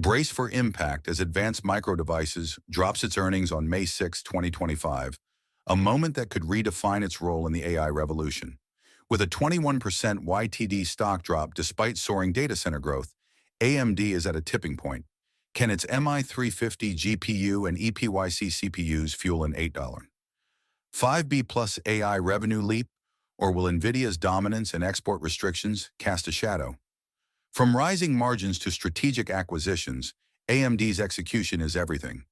Brace for impact as Advanced Micro Devices drops its earnings on May 6, 2025, a moment that could redefine its role in the AI revolution. With a 21% YTD stock drop despite soaring data center growth, AMD is at a tipping point. Can its MI350 GPU and EPYC CPUs fuel an $8, 5B plus AI revenue leap, or will Nvidia's dominance and export restrictions cast a shadow? From rising margins to strategic acquisitions, AMD's execution is everything.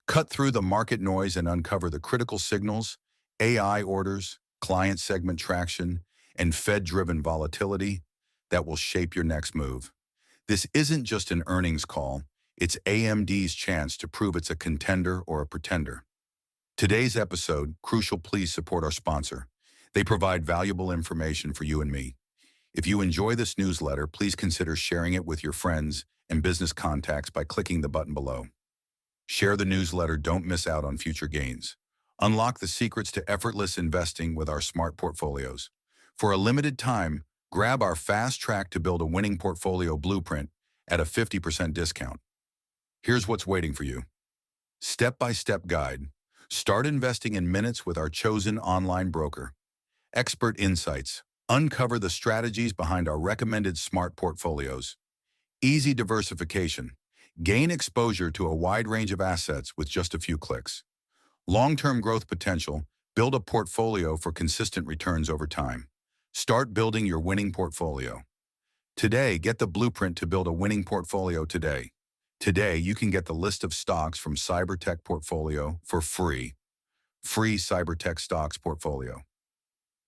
Cut through the market noise and uncover the critical signals: AI orders, client segment traction, and Fed-driven volatility that will shape your next move. This isn't just an earnings call, it's AMD's chance to prove it's a contender or a pretender. Today's episode, crucial. Please support our sponsor. They provide valuable information for you and me. If you enjoy this newsletter, please consider sharing it with your friends and business contacts by clicking the button below. Share the newsletter, don't miss out on future gains. Unlock the secrets to effortless investing with our smart portfolios. For a limited time, grab our fast track to build a winning portfolio blueprint at a 50% discount. Here's what's waiting for you. Step-by-step guide. Start investing in minutes with our chosen online broker. Expert insights. Uncover the strategies behind our recommended smart portfolios. Easy diversification. Gain exposure to a wide range of assets with just a few clicks. Long-term growth potential. Build a portfolio for consistent returns over time. Start building your winning portfolio. Today, get the blueprint to build a winning portfolio today. Today, you can get the list of stocks from Cybertech Portfolio for free. Free Cybertech Stocks Portfolio.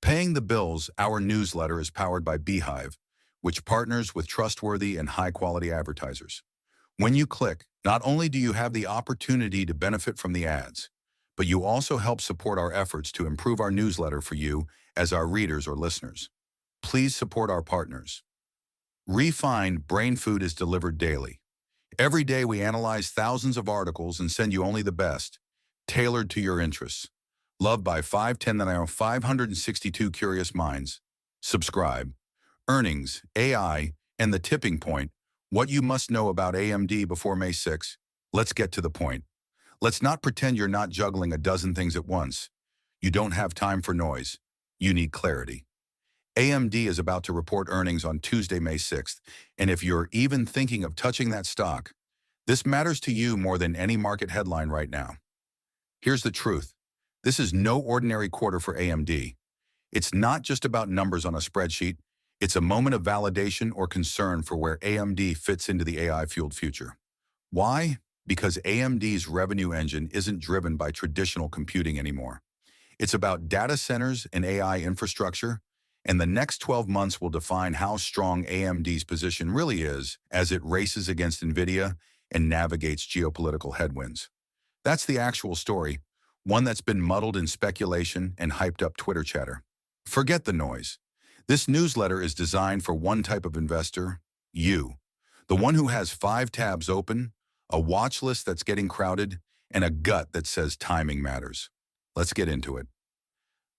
Paying the bills. Our newsletter is powered by Beehive, which partners with trustworthy and high-quality advertisers. When you click, not only do you have the opportunity to benefit from the ads, but you also help support our efforts to improve our newsletter for you as our readers or listeners. Please support our partners. Refined Brain Food is delivered daily. Every day we analyze thousands of articles and send you only the best, tailored to your interests. Loved by 562 curious minds. Subscribe. Earnings, AI, and the tipping point. What you must know about AMD before May 6. Let's get to the point. Let's not pretend you're not juggling a dozen things at once. You don't have time for noise. You need clarity. AMD is about to report earnings on Tuesday, May 6th, and if you're even thinking of touching that stock, this matters to you more than any market headline right now. Here's the truth. This is no ordinary quarter for AMD. It's not just about numbers on a spreadsheet. It's a moment of validation or concern for where AMD fits into the AI-fueled future. Why? Because AMD's revenue engine isn't driven by traditional computing anymore. It's about data centers and AI infrastructure, and the next 12 months will define how strong AMD's position really is as it races against Nvidia and navigates geopolitical headwinds. That's the actual story, one that's been muddled in speculation and hyped up Twitter chatter. Forget the noise. This newsletter is designed for one type of investor, you. The one who has 5 tabs open, a watch list that's getting crowded, and a gut that says timing matters. Let's get into it.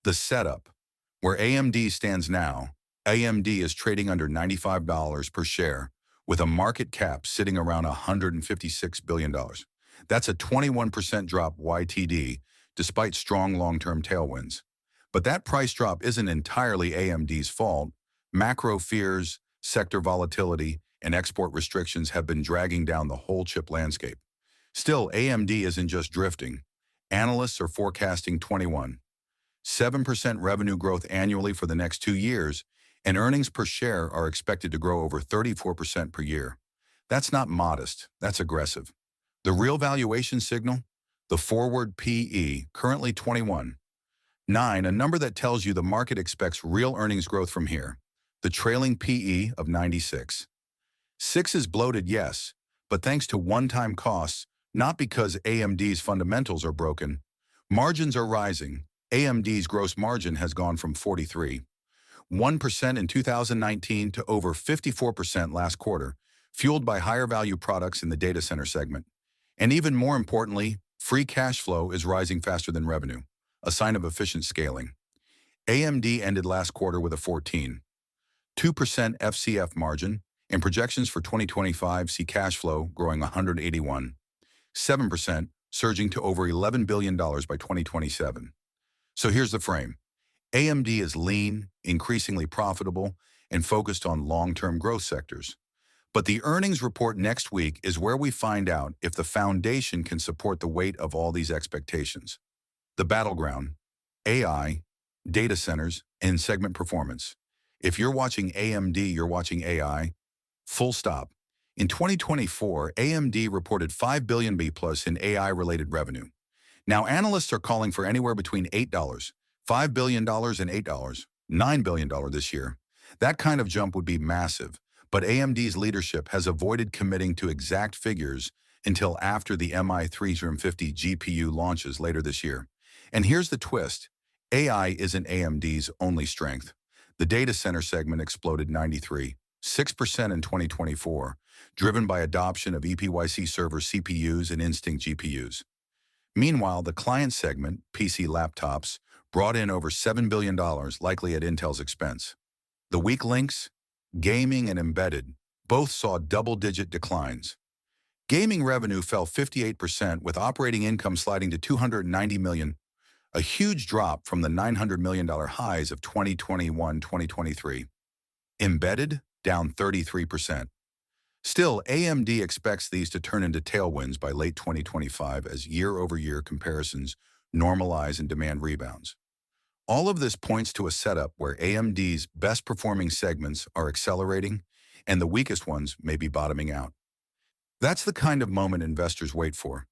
The setup. Where AMD stands now, AMD is trading under $95 per share with a market cap sitting around $156 billion. That's a 21% drop YTD, despite strong long-term tailwinds. But that price drop isn't entirely AMD's fault. Macro fears, sector volatility, and export restrictions have been dragging down the whole chip landscape. Still, AMD isn't just drifting. Analysts are forecasting 7% revenue growth annually for the next 2 years, and earnings per share are expected to grow over 34% per year. That's not modest, that's aggressive. The real valuation signal? The forward PE, currently 21.9, a number that tells you the market expects real earnings growth from here. The trailing PE of 96. 6 is bloated, yes, but thanks to one-time costs, not because AMD's fundamentals are broken. Margins are rising. AMD's gross margin has gone from 43.1% in 2019 to over 54% last quarter, fueled by higher value products in the data center segment. And even more importantly, free cash flow is rising faster than revenue, a sign of efficient scaling. AMD ended last quarter with a 14.2% FCF margin, And projections for 2025 see cash flow growing 181.7%, surging to over $11 billion by 2027. So here's the frame. AMD is lean, increasingly profitable, and focused on long-term growth sectors. But the earnings report next week is where we find out if the foundation can support the weight of all these expectations. The battleground: AI, data centers, and segment performance. If you're watching AMD, you're watching AI. Full stop. In 2024, AMD reported $5 billion B plus in AI-related revenue. Now, analysts are calling for anywhere between $5 billion and $9 billion this year. That kind of jump would be massive, but AMD's leadership has avoided committing to exact figures until after the MI350 GPU launches later this year. And here's the twist. AI isn't AMD's only strength. The data center segment exploded 93.6% in 2024, driven by adoption of EPYC server CPUs and Instinct GPUs. Meanwhile, the client segment, PC laptops, brought in over $7 billion, likely at Intel's expense. The weak links, gaming and embedded, both saw double-digit declines. Gaming revenue fell 58%, with operating income sliding to $290 million, a huge drop from the $900 million highs of 2021-2023. Embedded, down 33%. Still, AMD expects these to turn into tailwinds by late 2025 as year-over-year comparisons normalize and demand rebounds. All of this points to a setup where AMD's best-performing segments are accelerating and the weakest ones may be bottoming out. That's the kind of moment investors wait for,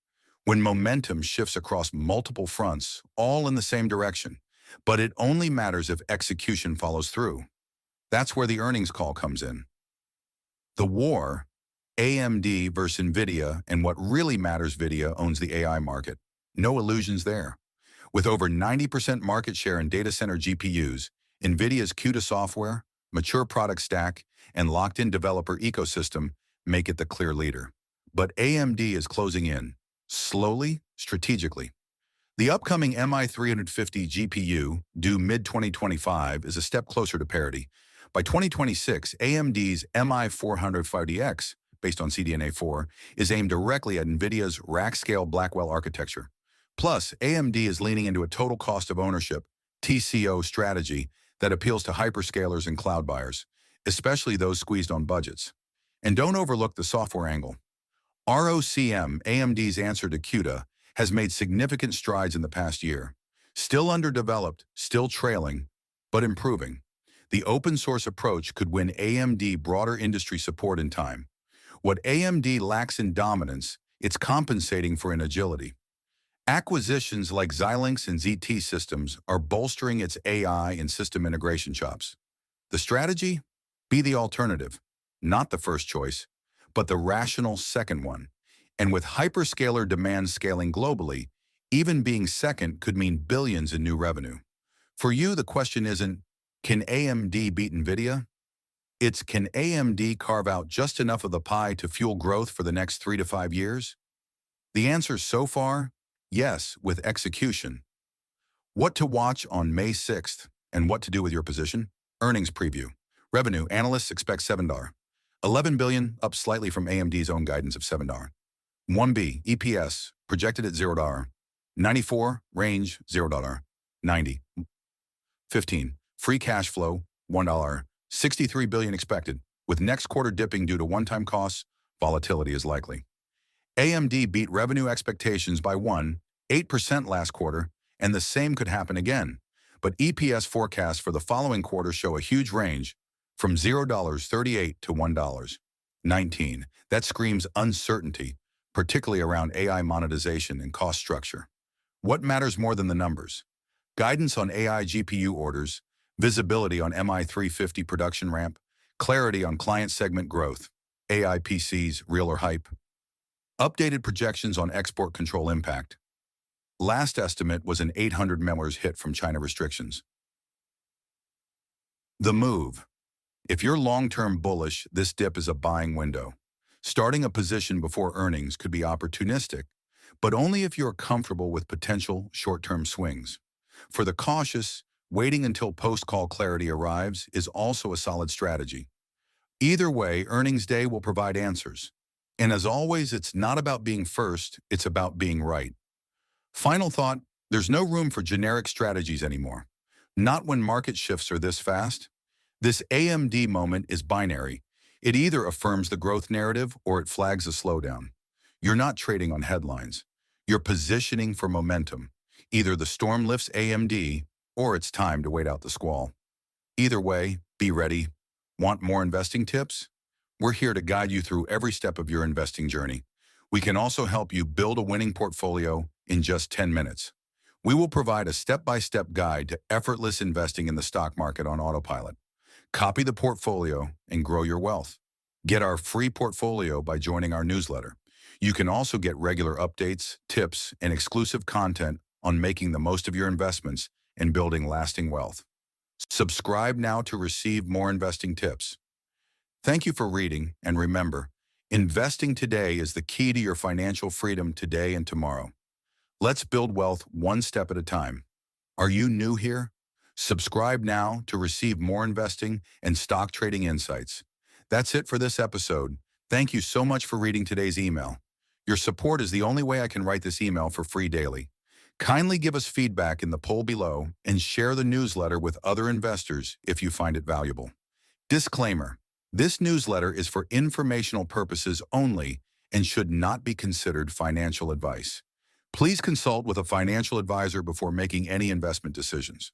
when momentum shifts across multiple fronts, all in the same direction. But it only matters if execution follows through. That's where the earnings call comes in. The war, AMD versus Nvidia, and what really matters: Nvidia owns the AI market. No illusions there. With over 90% market share in data center GPUs, Nvidia's CUDA software, mature product stack, and locked-in developer ecosystem make it the clear leader. But AMD is closing in, slowly, strategically. The upcoming MI350 GPU, due mid-2025, is a step closer to parity. By 2026, AMD's MI450X, based on CDNA4, is aimed directly at NVIDIA's rack-scale Blackwell architecture. Plus, AMD is leaning into a total cost of ownership, TCO strategy that appeals to hyperscalers and cloud buyers, especially those squeezed on budgets. And don't overlook the software angle. ROCm, AMD's answer to CUDA, has made significant strides in the past year. Still underdeveloped, still trailing, but improving. The open-source approach could win AMD broader industry support in time. What AMD lacks in dominance, it's compensating for in agility. Acquisitions like Xilinx and ZT Systems are bolstering its AI and system integration chops. The strategy? Be the alternative, not the first choice, but the rational second one. And with hyperscaler demand scaling globally, even being second could mean billions in new revenue. For you, the question isn't, can AMD beat Nvidia? It's, can AMD carve out just enough of the pie to fuel growth for the next 3 to 5 years? The answer so far? Yes, with execution. What to watch on May 6th and what to do with your position? Earnings preview. Revenue, analysts expect $7. $11 billion, up slightly from AMD's own guidance of $7. 1B, EPS, projected at $0. 94, range $0. 90. 15, free cash flow, $1. 63 billion expected, with next quarter dipping due to one-time costs. Volatility is likely. AMD beat revenue expectations by 8% last quarter, and the same could happen again. But EPS forecasts for the following quarter show a huge range from $0.38 to $1.19. That screams uncertainty, particularly around AI monetization and cost structure. What matters more than the numbers? Guidance on AI GPU orders, visibility on MI350 production ramp, clarity on client segment growth, AI PCs, real or hype, updated projections on export control impact. Last estimate was an 800 millers hit from China restrictions. The move. If you're long-term bullish, this dip is a buying window. Starting a position before earnings could be opportunistic, but only if you're comfortable with potential short-term swings. For the cautious, waiting until post-call clarity arrives is also a solid strategy. Either way, earnings day will provide answers. And as always, it's not about being first, it's about being right. Final thought, there's no room for generic strategies anymore. Not when market shifts are this fast. This AMD moment is binary. It either affirms the growth narrative or it flags a slowdown. You're not trading on headlines. You're positioning for momentum. Either the storm lifts AMD or it's time to wait out the squall. Either way, be ready. Want more investing tips? We're here to guide you through every step of your investing journey. We can also help you build a winning portfolio in just 10 minutes. We will provide a step-by-step guide to effortless investing in the stock market on autopilot. Copy the portfolio and grow your wealth. Get our free portfolio by joining our newsletter. You can also get regular updates, tips, and exclusive content on making the most of your investments and building lasting wealth. Subscribe now to receive more investing tips. Thank you for reading, and remember, investing today is the key to your financial freedom today and tomorrow. Let's build wealth one step at a time. Are you new here? Subscribe now to receive more investing and stock trading insights. That's it for this episode. Thank you so much for reading today's email. Your support is the only way I can write this email for free daily. Kindly give us feedback in the poll below and share the newsletter with other investors if you find it valuable. Disclaimer: this newsletter is for informational purposes only and should not be considered financial advice. Please consult with a financial advisor before making any investment decisions.